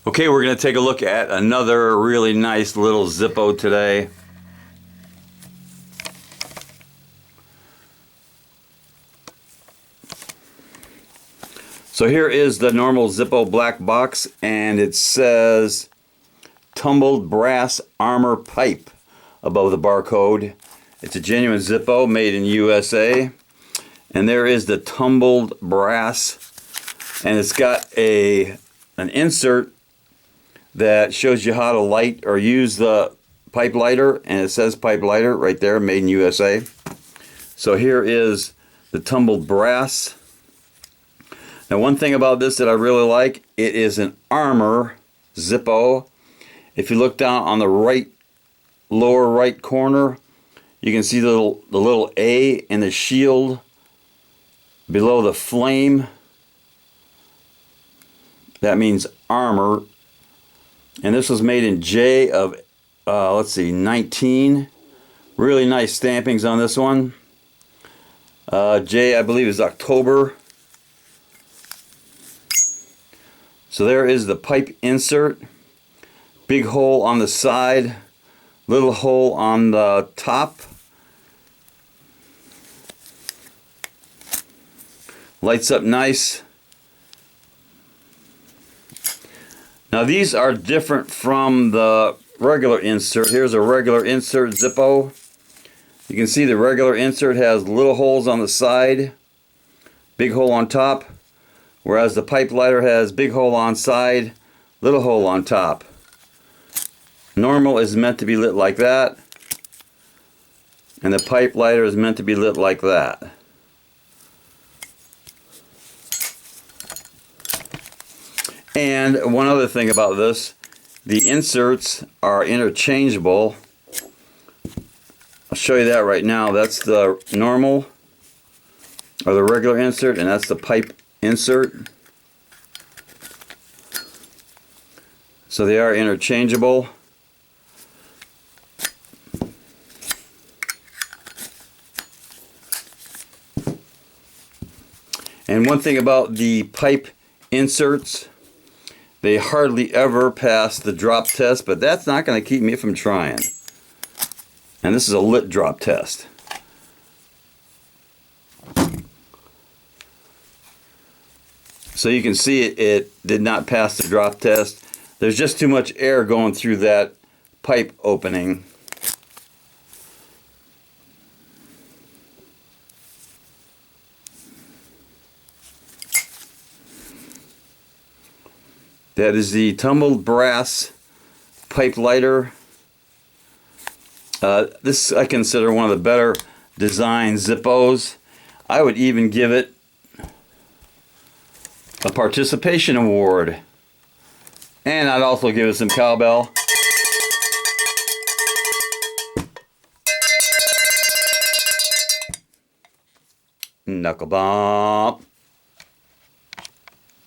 Okay, we're going to take a look at another really nice little Zippo today. So here is the normal Zippo black box, and it says tumbled brass armor pipe above the barcode. It's a genuine Zippo made in USA. And there is the tumbled brass, and it's got an insert that shows you how to light or use the pipe lighter, and it says pipe lighter right there, made in USA. So here is the tumbled brass. Now, one thing about this that I really like, it is an armor Zippo. If you look down on the lower right corner, you can see the little A in the shield below the flame. That means armor. And this was made in J of, let's see, 19. Really nice stampings on this one. J, I believe, is October. So there is the pipe insert. Big hole on the side, little hole on the top. Lights up nice. Now these are different from the regular insert. Here's a regular insert Zippo. You can see the regular insert has little holes on the side, big hole on top, whereas the pipe lighter has big hole on side, little hole on top. Normal is meant to be lit like that, and the pipe lighter is meant to be lit like that. And one other thing about this, the inserts are interchangeable. I'll show you that right now. That's the normal or the regular insert, and that's the pipe insert. So they are interchangeable. And one thing about the pipe inserts, they hardly ever pass the drop test, but that's not going to keep me from trying. And this is a lit drop test. So you can see it did not pass the drop test. There's just too much air going through that pipe opening. That is the tumbled brass pipe lighter. This I consider one of the better designed Zippos. I would even give it a participation award. And I'd also give it some cowbell. Knuckle bump.